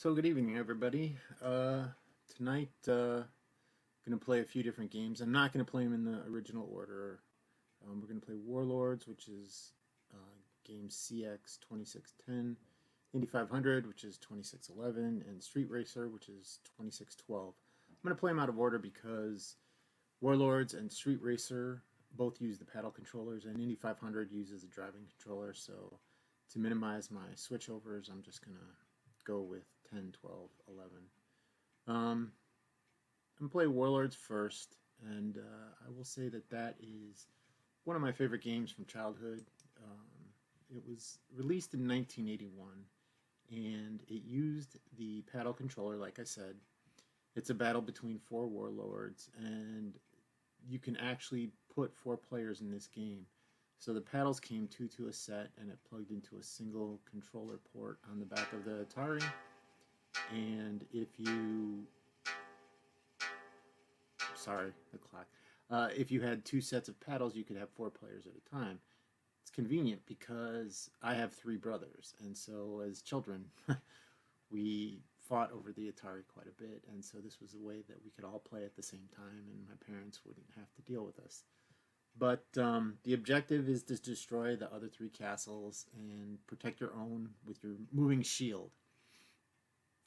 So good evening, everybody. Tonight, going to play a few different games. I'm not going to play them in the original order. We're going to play Warlords, which is game CX 2610, Indy 500, which is 2611, and Street Racer, which is 2612. I'm going to play them out of order because Warlords and Street Racer both use the paddle controllers, and Indy 500 uses the driving controller. So to minimize my switchovers, I'm just going to go with 10, 12, 11. I'm going to play Warlords first, and I will say that that is one of my favorite games from childhood. It was released in 1981, and it used the paddle controller, like I said. It's a battle between four warlords, and you can actually put 4 players in this game. So the paddles came 2 to a set, and it plugged into a single controller port on the back of the Atari. And if you, sorry, the clock. If you had 2 sets of paddles, you could have 4 players at a time. It's convenient because I have 3 brothers, and so as children, we fought over the Atari quite a bit, and so this was a way that we could all play at the same time, and my parents wouldn't have to deal with us. But the objective is to destroy the other 3 castles and protect your own with your moving shield.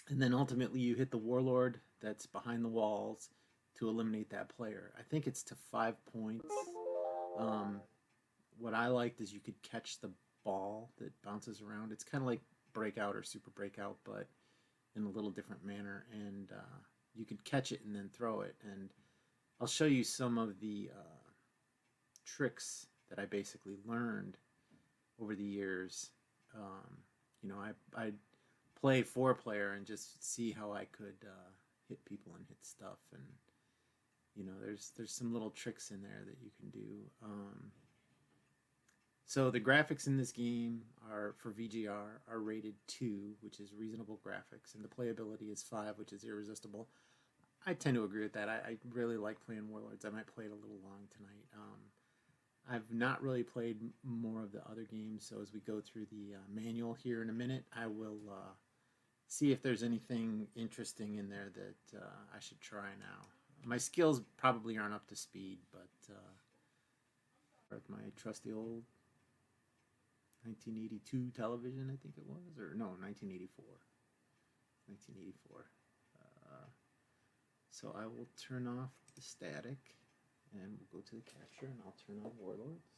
And then ultimately you hit the warlord that's behind the walls to eliminate that player. I think it's to 5 points. What I liked is you could catch the ball that bounces around. It's kind of like Breakout or Super Breakout, but in a little different manner. And you could catch it and then throw it. And I'll show you some of the tricks that I basically learned over the years. I'd play 4-player and just see how I could hit people and hit stuff, and there's some little tricks in there that you can do. So the graphics in this game are, for VGR, are rated 2, which is reasonable graphics, and the playability is 5, which is irresistible. I tend to agree with that. I really like playing Warlords. I might play it a little long tonight. I've not really played more of the other games, so as we go through the manual here in a minute, I will see if there's anything interesting in there that I should try now. My skills probably aren't up to speed, but with my trusty old 1982 television, I think it was, or no, 1984. 1984. So I will turn off the static, and we'll go to the capture, and I'll turn on Warlords.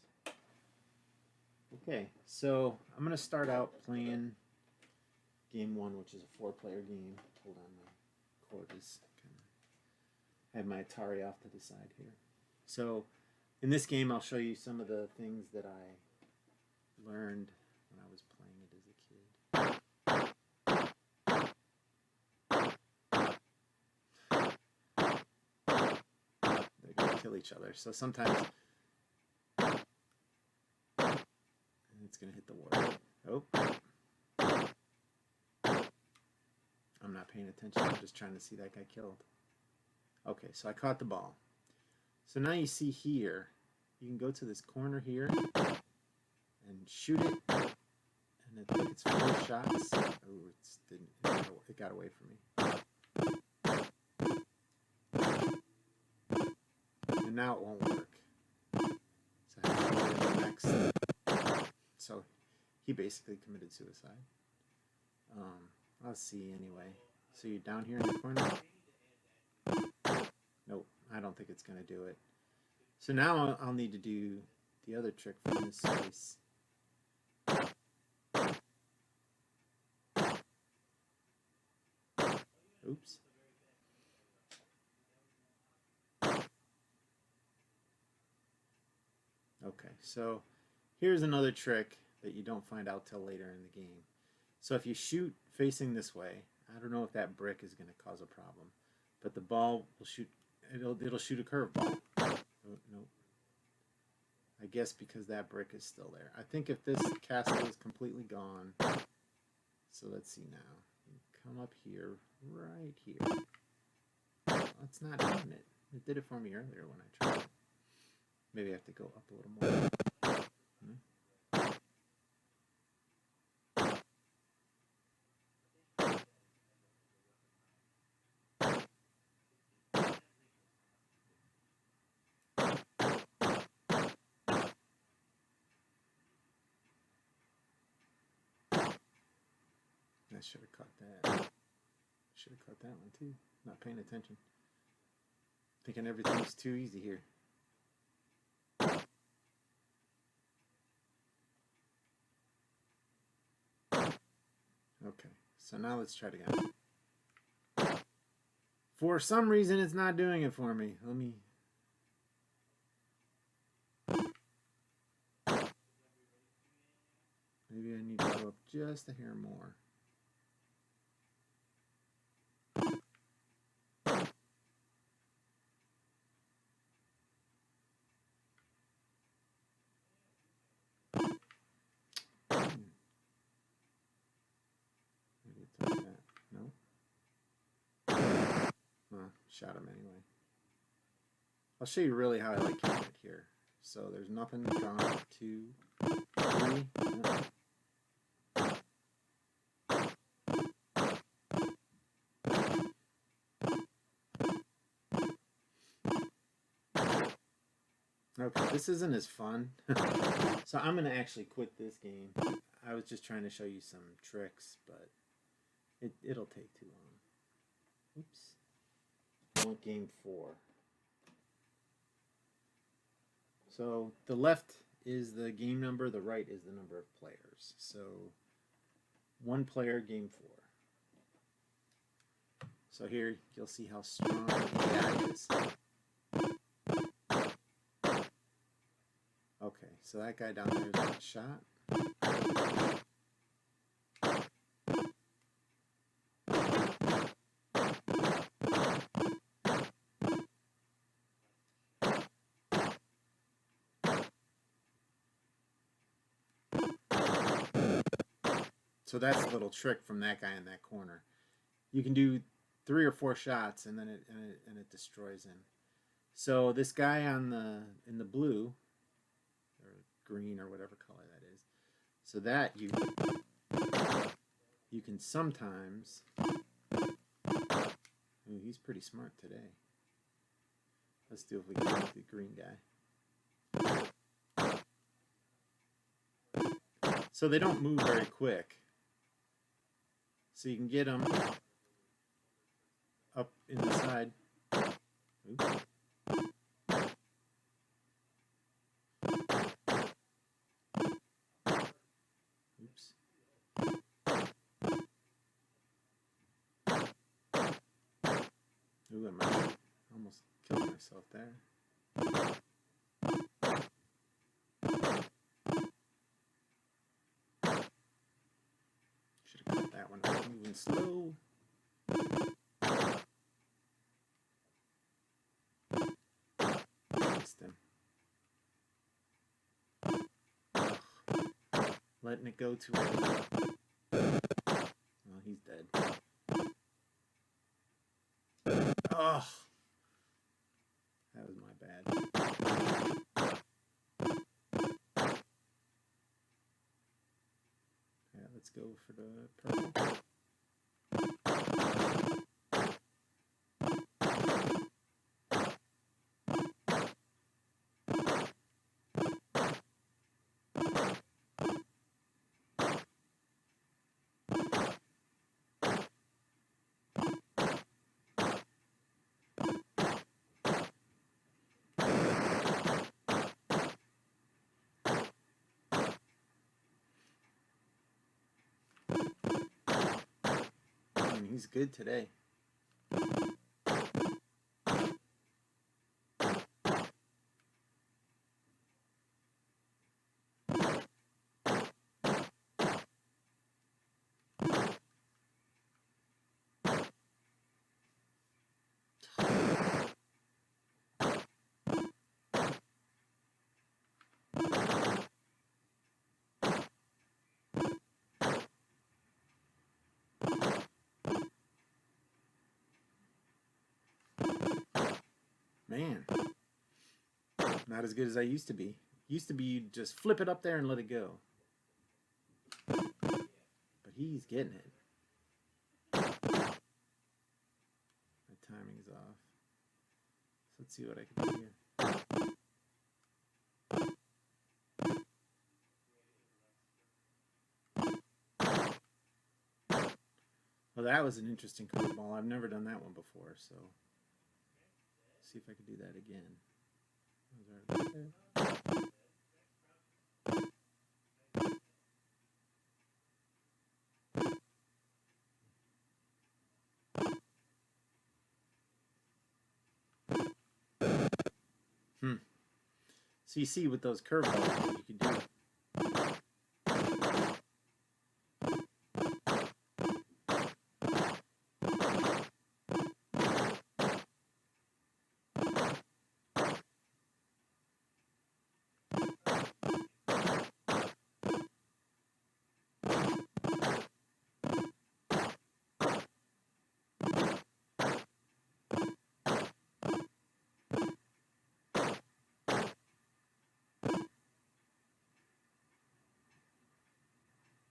Okay, so I'm going to start out playing game 1, which is a 4-player game. Hold on, my cord is kind of... I have my Atari off to the side here. So in this game, I'll show you some of the things that I learned when I was playing it as a kid. They're going to kill each other. So sometimes it's going to hit the wall. Oh. I'm not paying attention. I'm just trying to see that guy killed. Okay, so I caught the ball. So now you see here, you can go to this corner here and shoot it. And I think it's 4 shots. Oh, it got away from me. And now it won't work. So I have to go to the next. So he basically committed suicide. Let's see anyway. So you're down here in the corner? Nope, I don't think it's going to do it. So now I'll need to do the other trick from this space. Oops. Okay, so here's another trick that you don't find out till later in the game. So if you shoot facing this way, I don't know if that brick is going to cause a problem, but the ball will shoot. It'll shoot a curveball. Oh, no. I guess because that brick is still there. I think if this castle is completely gone. So let's see now. Come up here, right here. Well, it's not doing it. It did it for me earlier when I tried it. Maybe I have to go up a little more. I should have caught that. Should have caught that one too. Not paying attention. Thinking everything's too easy here. Okay, so now let's try it again. For some reason, it's not doing it for me. Let me... Maybe I need to go up just a hair more. Maybe it's like that. No? Shot him anyway. I'll show you really how I like keeping it here. So there's nothing drawn. 2, 3. Okay, this isn't as fun. So I'm going to actually quit this game. I was just trying to show you some tricks, but it'll take too long. Oops. I want game 4. So the left is the game number, the right is the number of players. So 1 player, game 4. So here you'll see how strong that is. Okay, so that guy down there is shot. So that's a little trick from that guy in that corner. You can do 3 or 4 shots and then it destroys him. So this guy on in the blue or green or whatever color that is. So that you can sometimes. Ooh, he's pretty smart today. Let's see if we can get the green guy. So they don't move very quick. So you can get them up in the side. Oops. Oops. Ooh, I almost killed myself there. Should have got that one. Moving slow. Missed him. Letting it go too early. Well, he's dead. Oh, that was my bad. Yeah, let's go for the purple. He's good today. Man, not as good as I used to be. Used to be you just flip it up there and let it go. But he's getting it. My timing's off. So let's see what I can do here. Well, that was an interesting curveball. I've never done that one before, so see if I can do that again. So you see with those curveballs what you can do.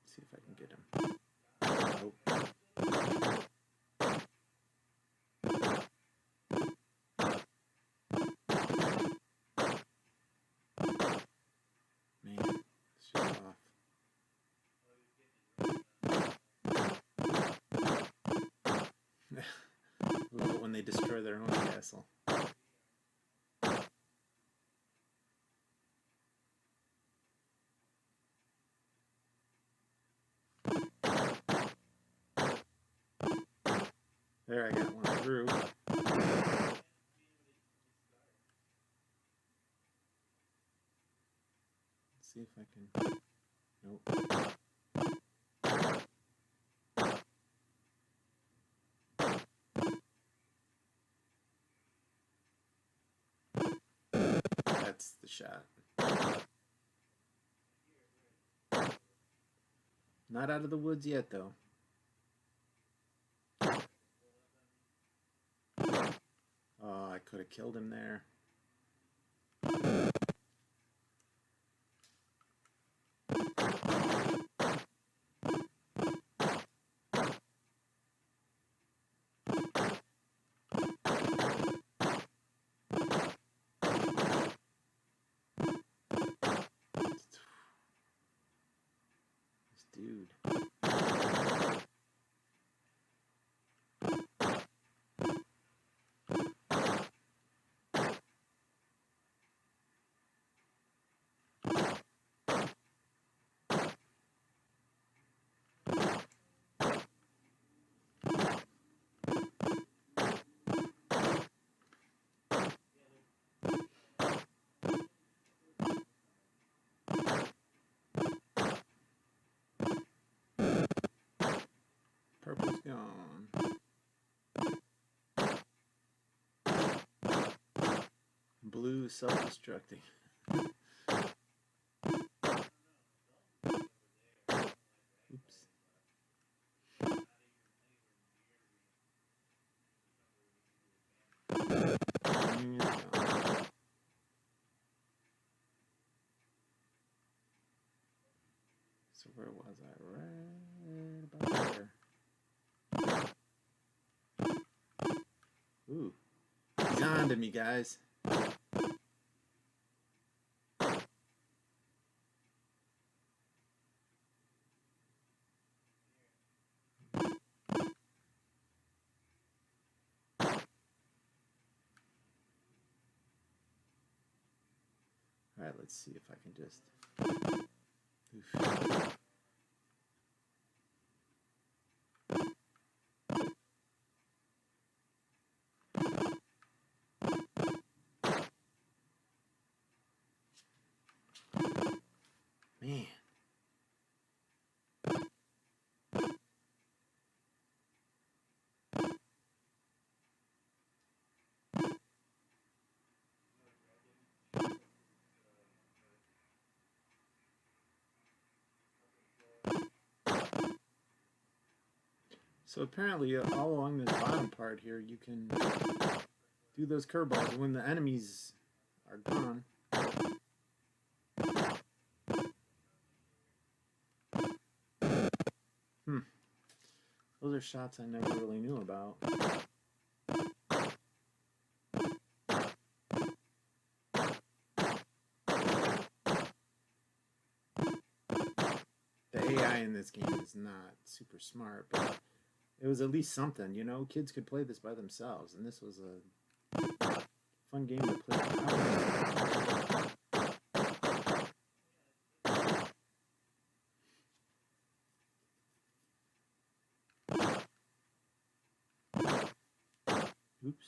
See if I can get him. Nope. Man, it's just off. Love it when they destroy their own castle. There, I got one through. Let's see if I can. Nope. That's the shot. Not out of the woods yet, though. Oh, I could have killed him there. This dude. Purple's gone. Blue self-destructing. Oops. So where was I? Right about there. Ooh. He's on to me, guys. Alright, let's see if I can just... Oof. Man. So apparently, all along this bottom part here, you can do those curveballs when the enemies are gone. Those are shots I never really knew about. The AI in this game is not super smart, but It was at least something, you know. Kids could play this by themselves, and this was a fun game to play with. Oops.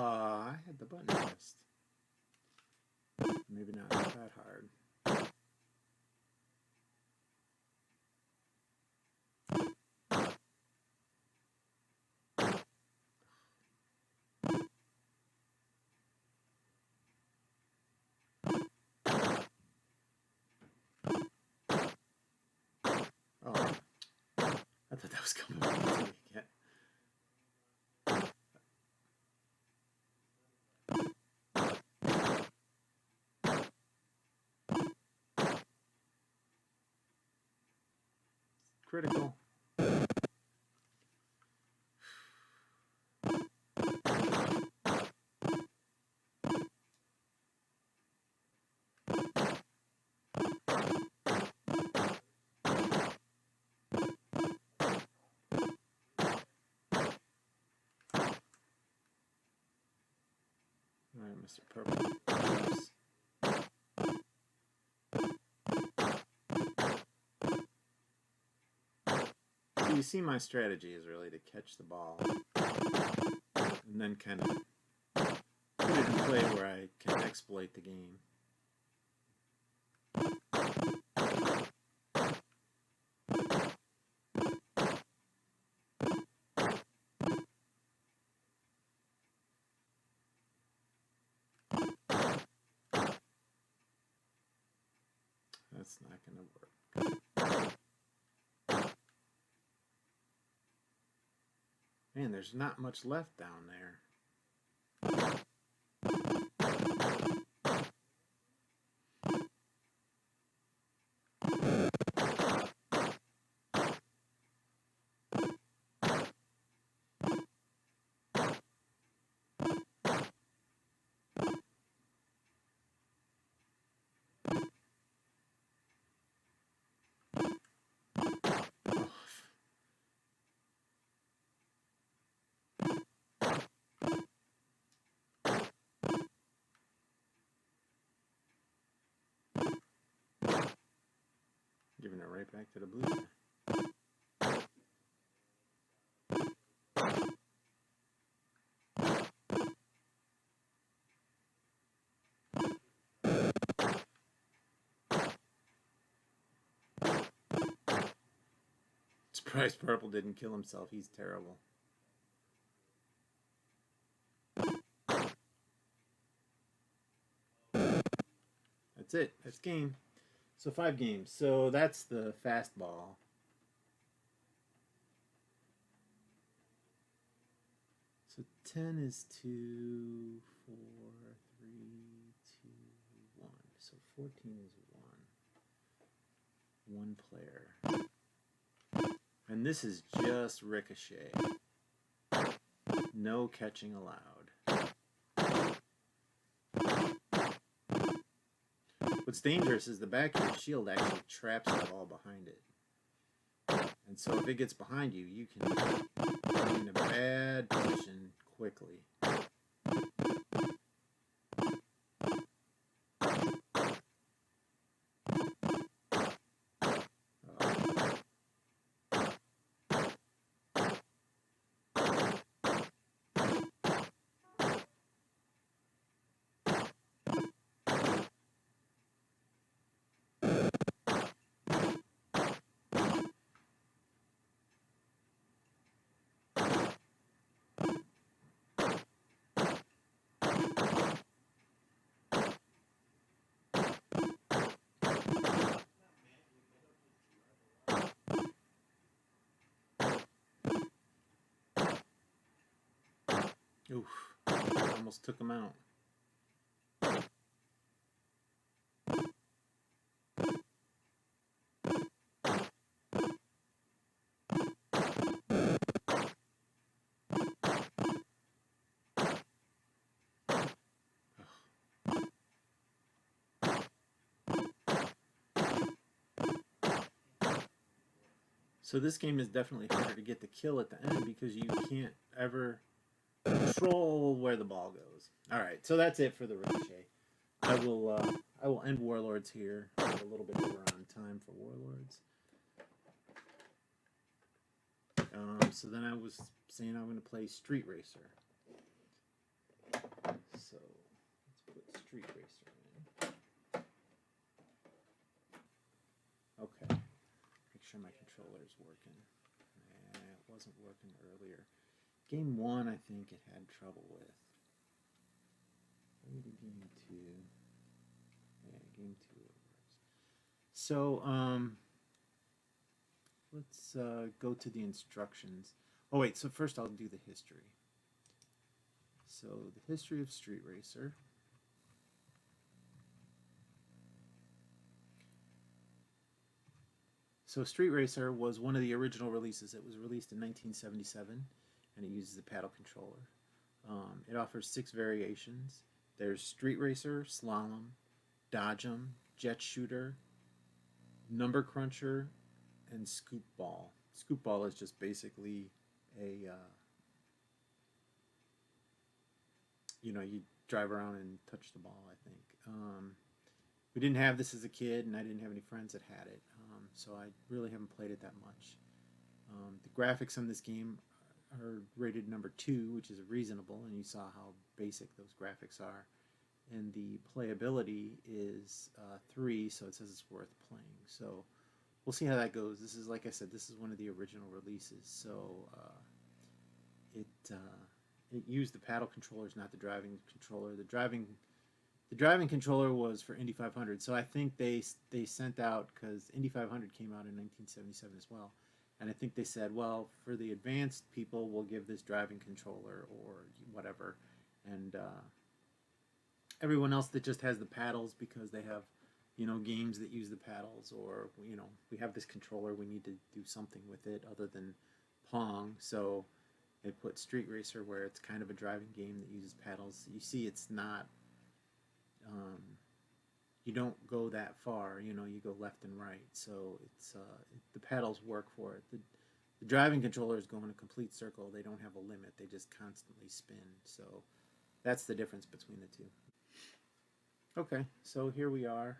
I had the button pressed. Maybe not that hard. Oh, I thought that was coming back to me again. Critical. All right, Mr. Purple. Oops. So you see, my strategy is really to catch the ball and then kind of put it in play where I can exploit the game. That's not going to work. Man, there's not much left down there. Giving it right back to the blue guy. Surprised Purple didn't kill himself. He's terrible. That's it. That's game. So 5 games. So that's the fastball. So 10 is 2, 4, 3, 2, 1. So 14 is 1. 1 player. And this is just ricochet. No catching allowed. What's dangerous is the back of your shield actually traps the ball behind it. And so if it gets behind you, you can be in a bad position quickly. Oof, almost took him out. So this game is definitely harder to get the kill at the end because you can't ever control where the ball goes. All right, so that's it for the Ricochet. I will end Warlords here. We're a little bit over on time for Warlords. So then I was saying I'm going to play Street Racer. So let's put Street Racer in. Okay, make sure my controller is working. It wasn't working earlier. Game 1, I think it had trouble with. Maybe game 2. Yeah, game 2 it works. So let's go to the instructions. Oh wait, so first I'll do the history. So the history of Street Racer. So Street Racer was one of the original releases. It was released in 1977, and it uses a paddle controller. It offers 6 variations. There's Street Racer, Slalom, Dodge'em, Jet Shooter, Number Cruncher, and Scoop Ball. Scoop Ball is just basically a, you drive around and touch the ball, I think. We didn't have this as a kid, and I didn't have any friends that had it, so I really haven't played it that much. The graphics on this game are rated number 2, which is reasonable, and you saw how basic those graphics are. And the playability is 3, so it says it's worth playing. So we'll see how that goes. This is, like I said, this is one of the original releases, so it used the paddle controllers, not the driving controller. The driving controller was for Indy 500, so I think they sent out, because Indy 500 came out in 1977 as well, and I think they said, well, for the advanced people, we'll give this driving controller or whatever, and everyone else that just has the paddles because they have, games that use the paddles, or, we have this controller, we need to do something with it other than Pong, so they put Street Racer where it's kind of a driving game that uses paddles. You see it's not, you don't go that far, you go left and right, so it's the paddles work for it. The driving controllers go in a complete circle. They don't have a limit. They just constantly spin, so that's the difference between the two. Okay, so here we are.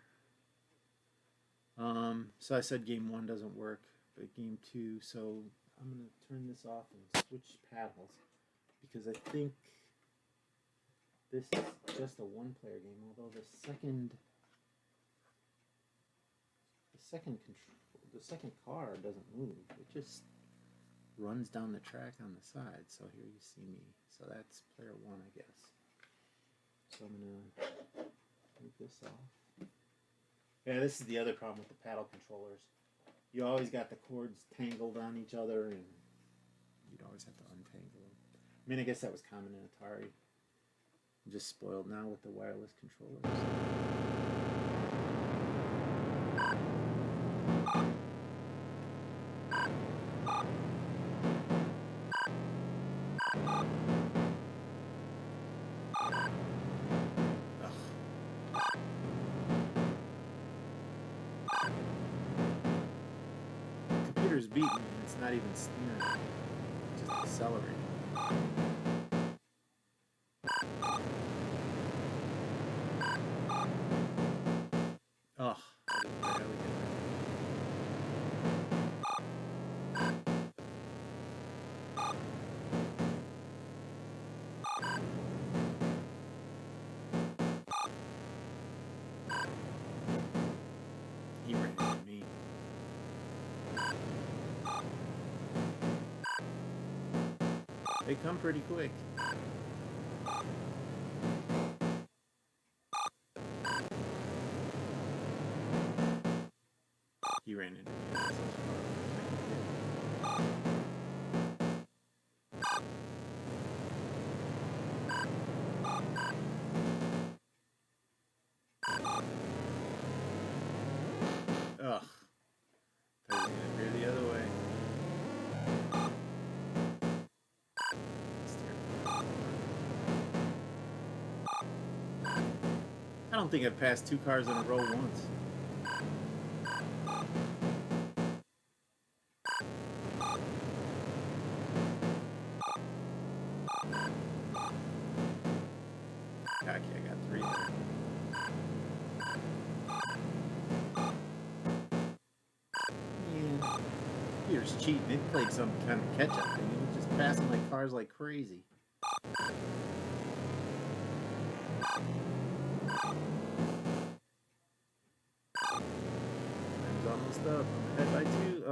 So I said game 1 doesn't work, but game 2, so I'm going to turn this off and switch paddles, because I think this is just a 1-player game, although the second car doesn't move. It just runs down the track on the side. So here you see me. So that's player 1, I guess. So I'm going to move this off. Yeah, this is the other problem with the paddle controllers. You always got the cords tangled on each other, and you'd always have to untangle them. I mean, I guess that was common in Atari. I'm just spoiled now with the wireless controllers. Computer's beating me, and it's not even steering. It's just accelerating. Ugh. He ran into me. They come pretty quick. He ran into me. Ugh. I was going to veer the other way. I don't think I've passed 2 cars in a row once. computer's cheating. It played some kind of catch-up thing. It was just passing my cars like crazy. Time's almost up. I'm ahead by 2.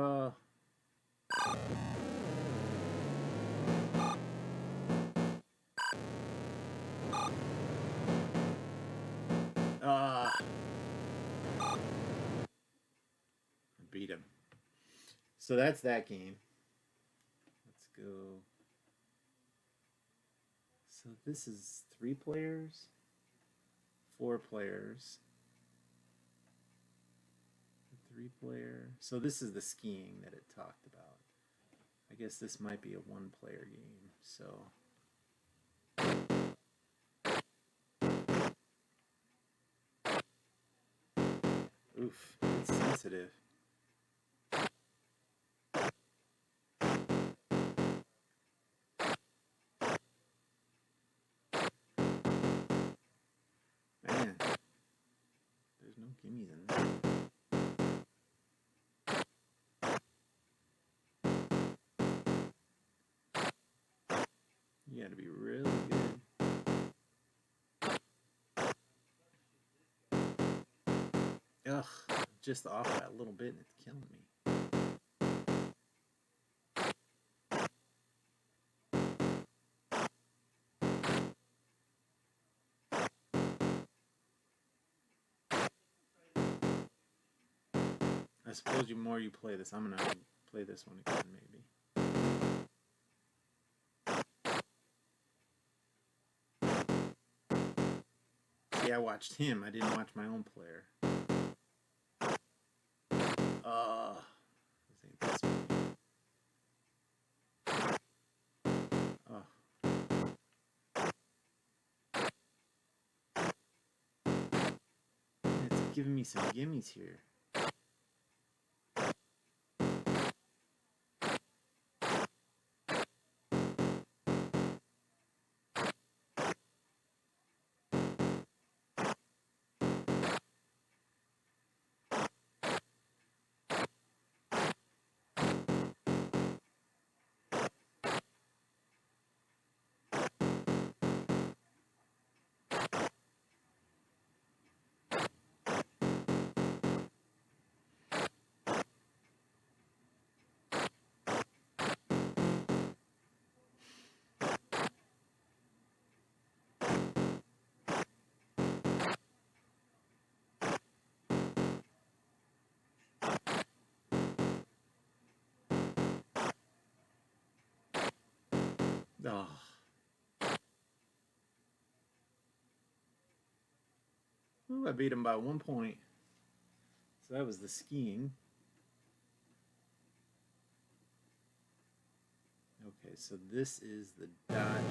I beat him. So that's that game. Let's go. So this is 3 players, 4 players, 3 player. So this is the skiing that it talked about. I guess this might be a 1 player game. So oof, it's sensitive. Man, there's no gimmies in there. You gotta be really good. Ugh, just off that little bit and it's killing me. I suppose the more you play this, I'm gonna play this one again maybe. See, I watched him. I didn't watch my own player. This ain't this one. It's giving me some gimmies here. Oh. Ooh, I beat him by 1 point. So that was the skiing. Okay, so this is the dodge.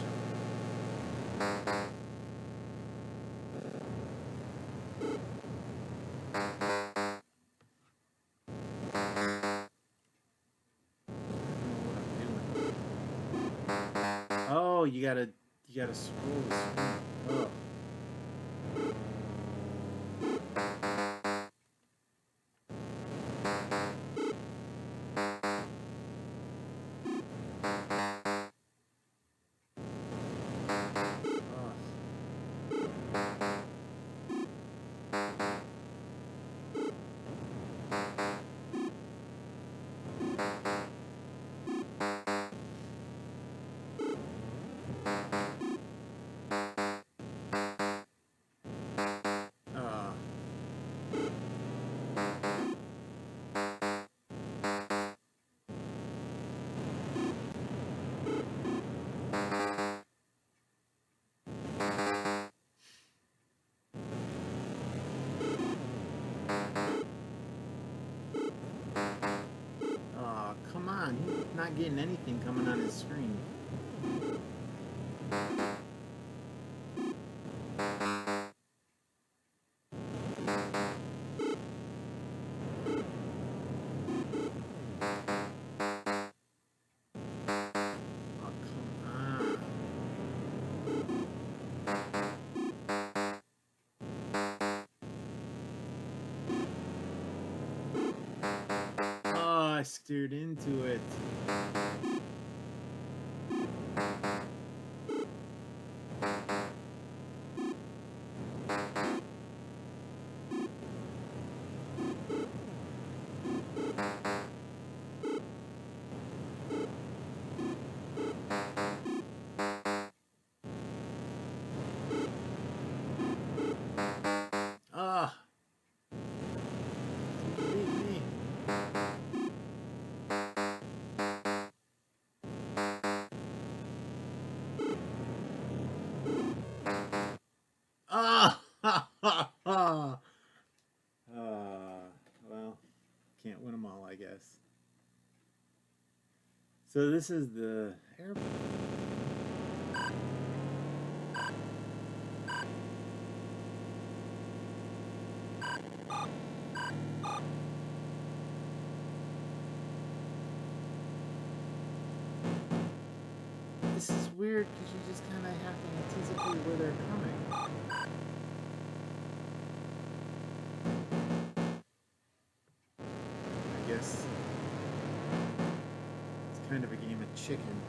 Oh, you gotta scroll the screen. Oh. Come on, he's not getting anything coming on his screen. steered into it. Ah! Beat me. Ah! Ha ha ha! Well, can't win them all, I guess. So this is the airplane. This is weird because you just kind of have to anticipate where they're coming. I guess it's kind of a game of chicken.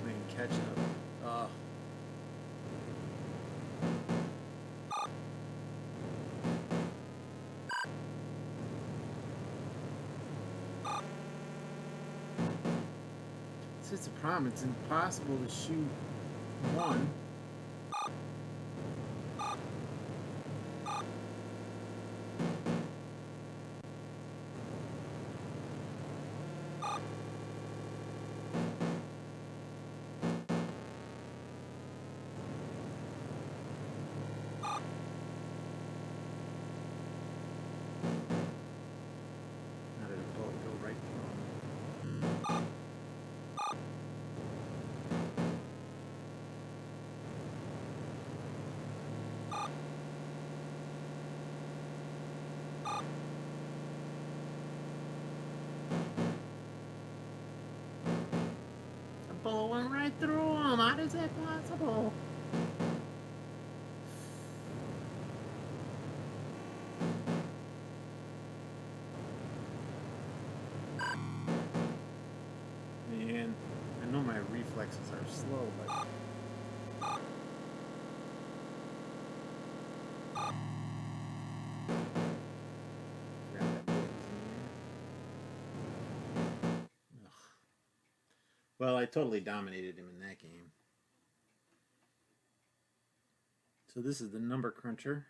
Playing catch up. Oh. It's a problem. It's impossible to shoot one. How did a bullet go right through him? A bullet went right through him. How is that possible? Man, I know my reflexes are slow, but grab that bullet in there. Ugh. Well, I totally dominated him in that game. So this is the number cruncher.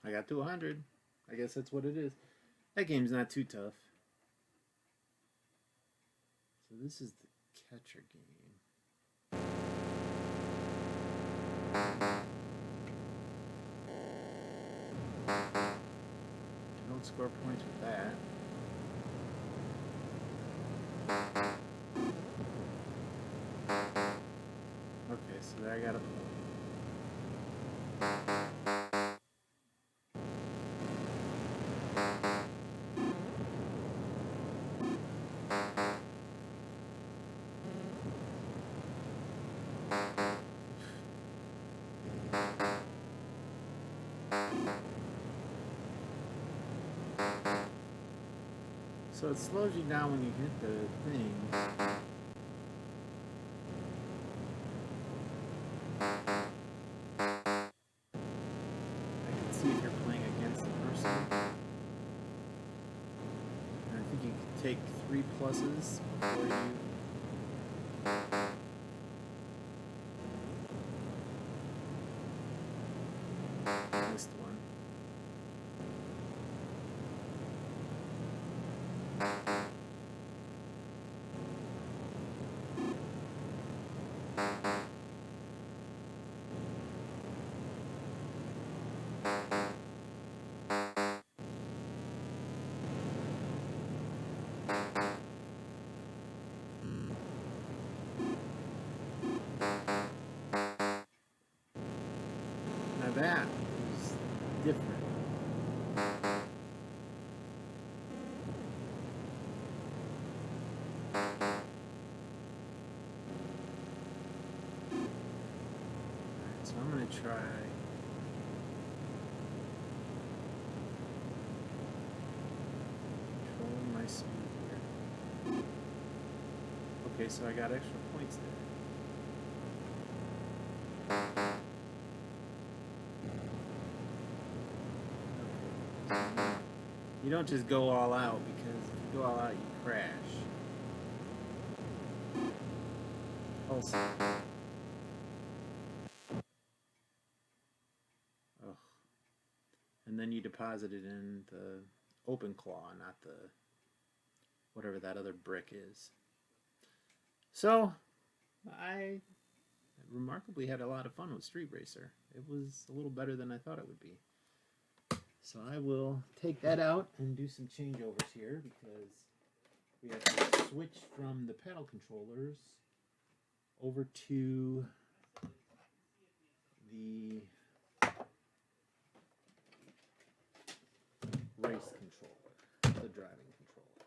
I got to 100. I guess that's what it is. That game's not too tough. So this is the catcher game. You don't score points with that. Okay, so there I got a pull. So it slows you down when you hit the thing. I can see if you're playing against the person. And I think you can take 3 pluses before you... missed one. Now that is different. Alright, so I'm going to try... controlling my speed here. Okay, so I got extra points there. You don't just go all out, because if you go all out, you crash. Also, ugh. And then you deposit it in the open claw, not the whatever that other brick is. So, I remarkably had a lot of fun with Street Racer. It was a little better than I thought it would be. So I will take that out and do some changeovers here, because we have to switch from the paddle controllers over to the race controller, the driving controller.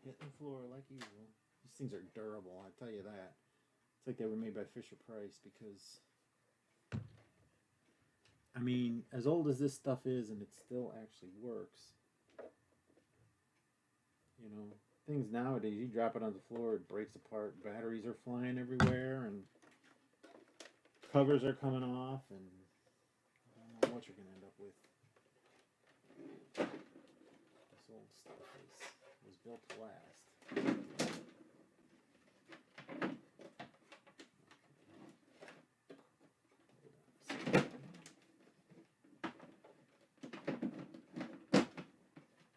Hitting the floor like usual. These things are durable, I'll tell you that. It's like they were made by Fisher-Price, because I mean, as old as this stuff is, and it still actually works. You know, things nowadays, you drop it on the floor, it breaks apart, batteries are flying everywhere, and covers are coming off, and I don't know what you're going to end up with. This old stuff was built to last.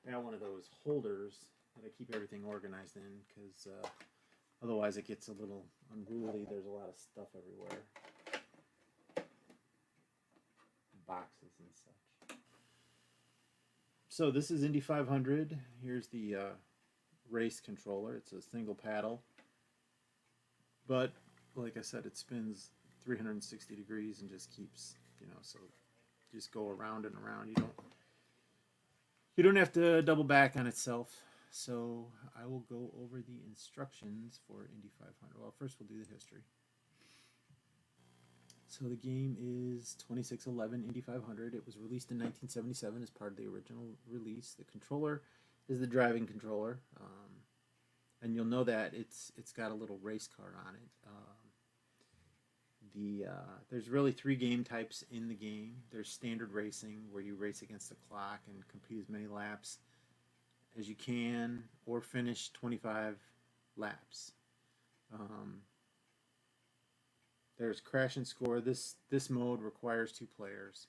I got one of those holders that I keep everything organized in, because otherwise it gets a little unruly. There's a lot of stuff everywhere. Boxes and such. So this is Indy 500. Here's the race controller. It's a single paddle. But, like I said, it spins 360 degrees and just keeps, you know, so just go around and around. You don't have to double back on itself. So I will go over the instructions for Indy 500. Well, first we'll do the history. So the game is 2611 Indy 500. It was released in 1977 as part of the original release. The controller is the driving controller, and you'll know that it's got a little race car on it. There's really 3 game types in the game. There's standard racing, where you race against the clock and complete as many laps as you can, or finish 25 laps. There's crash and score. This mode requires 2 players,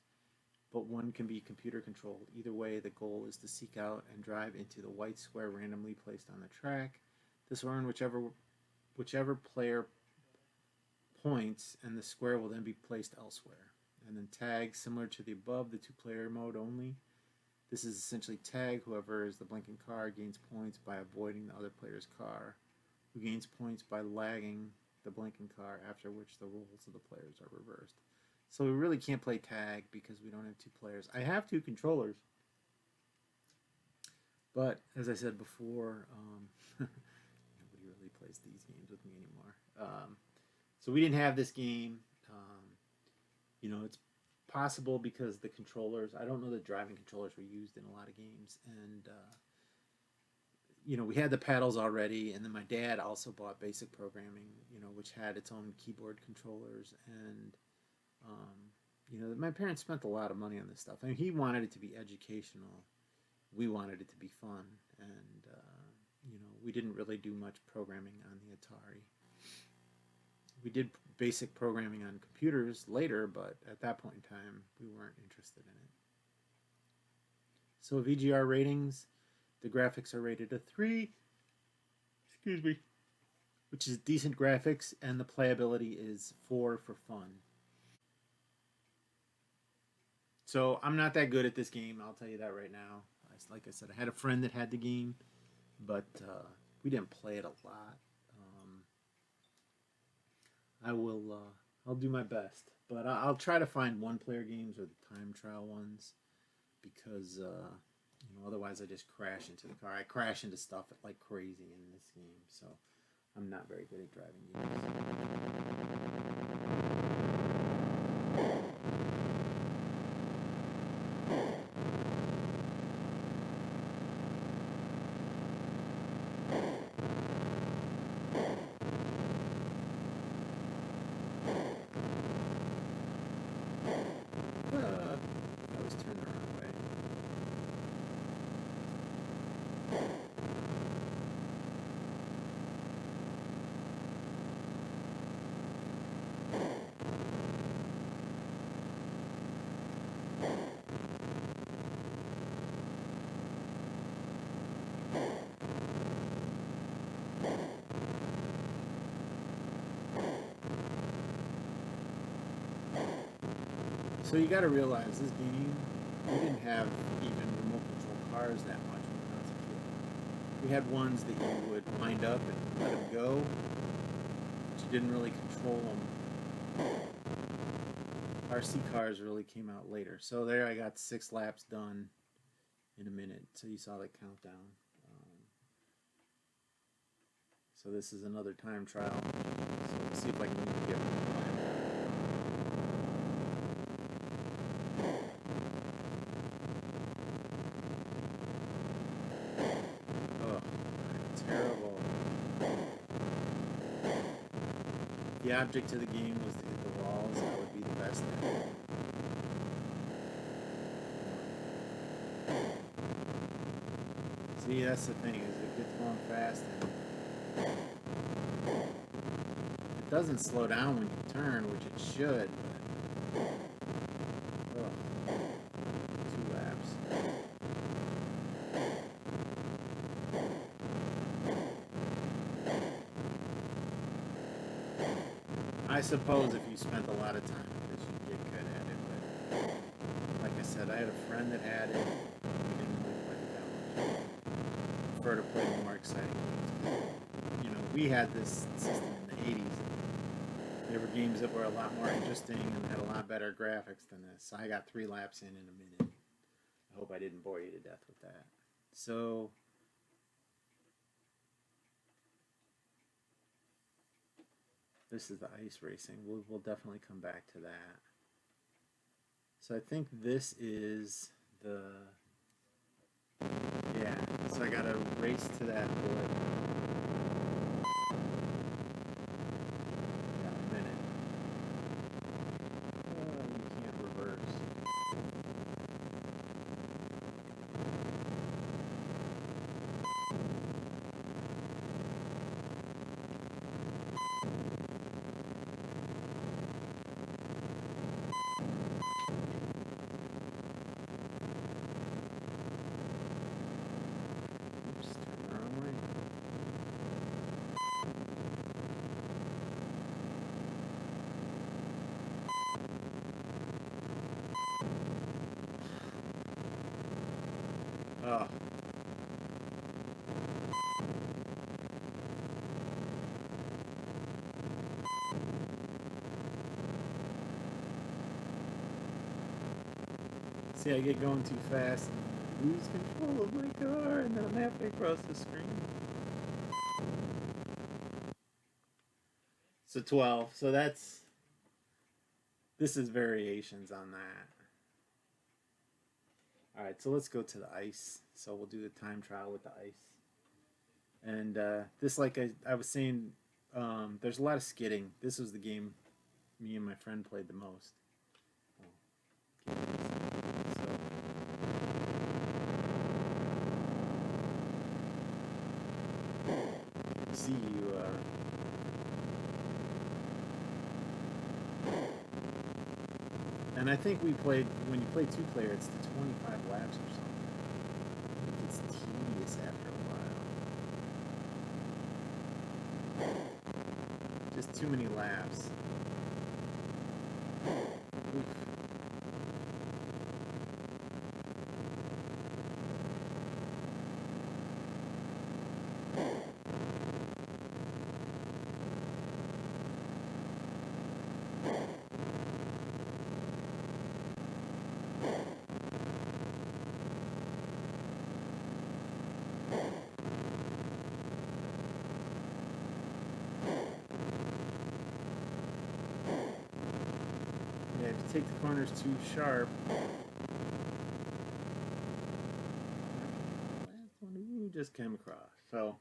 but one can be computer controlled. Either way, the goal is to seek out and drive into the white square randomly placed on the track. This will earn whichever player points, and the square will then be placed elsewhere. And then tag, similar to the above, the 2-player mode only. This is essentially tag. Whoever is the blinking car gains points by avoiding the other player's car, who gains points by lagging the blinking car, after which the roles of the players are reversed. So we really can't play tag because we don't have 2 players. I have 2 controllers, but as I said before, nobody really plays these games with me anymore. So we didn't have this game. You know, it's possible because the controllers, I don't know that driving controllers were used in a lot of games. And, we had the paddles already. And then my dad also bought Basic Programming, which had its own keyboard controllers. And, my parents spent a lot of money on this stuff. I mean, he wanted it to be educational. We wanted it to be fun. And, we didn't really do much programming on the Atari. We did basic programming on computers later, but at that point in time, we weren't interested in it. So VGR ratings, the graphics are rated a 3, excuse me, which is decent graphics, and the playability is 4 for fun. So I'm not that good at this game, I'll tell you that right now. Like I said, I had a friend that had the game, but we didn't play it a lot. I'll do my best, but I'll try to find one-player games or the time trial ones, because otherwise I just crash into the car. I crash into stuff like crazy in this game, so I'm not very good at driving games. I was turned the wrong way. So you got to realize this game, we didn't have even remote control cars that much when I was a kid. We had ones that you would wind up and let them go, but you didn't really control them. RC cars really came out later. So there I got 6 laps done in a minute. So you saw the countdown. So this is another time trial. So let's see if I can even get one. Terrible. The object of the game was to hit the walls. I would be the best at it. See, that's the thing, is it gets going fast and it doesn't slow down when you turn, which it should. But, 2 laps. I suppose if you spent a lot of time with this, you'd get good at it, but like I said, I had a friend that had it. We didn't really play it that much. I prefer to play more exciting games. We had this system in the 80s. There were games that were a lot more interesting and had a lot better graphics than this. I got 3 laps in a minute. I hope I didn't bore you to death with that. So this is the ice racing. We'll definitely come back to that. So I think this is the... Yeah, so I gotta race to that bullet. Got a minute. You can't reverse. Oh. See, I get going too fast and lose control of my car, and then I'm halfway across the screen. So 12. So that's This is variations on that. All right, so let's go to the ice. So we'll do the time trial with the ice. And this, like I was saying, there's a lot of skidding. This was the game me and my friend played the most. Oh, so see you. And I think we played, when you play 2-player, it's the 25 laps or something. I think it's tedious after a while. Just too many laps. Oof. Yeah, if you take the corners too sharp. Ooh, just came across. So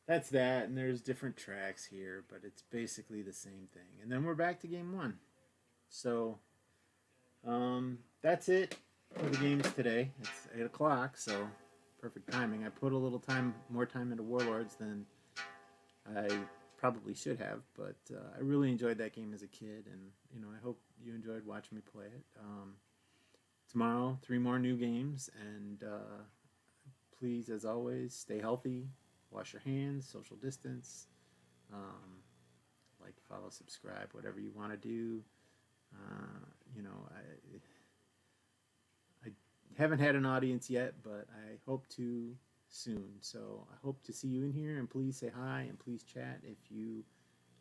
that's that, and there's different tracks here, but it's basically the same thing. And then we're back to game one. So that's it for the games today. It's 8 o'clock, so perfect timing. I put a little more time into Warlords than I probably should have, but I really enjoyed that game as a kid, and I hope you enjoyed watching me play it. Tomorrow, 3 more new games, and please, as always, stay healthy, wash your hands, social distance, like, follow, subscribe, whatever you want to do. I haven't had an audience yet, but I hope to soon. So I hope to see you in here, and please say hi and please chat if you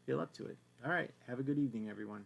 feel up to it. All right, have a good evening, everyone.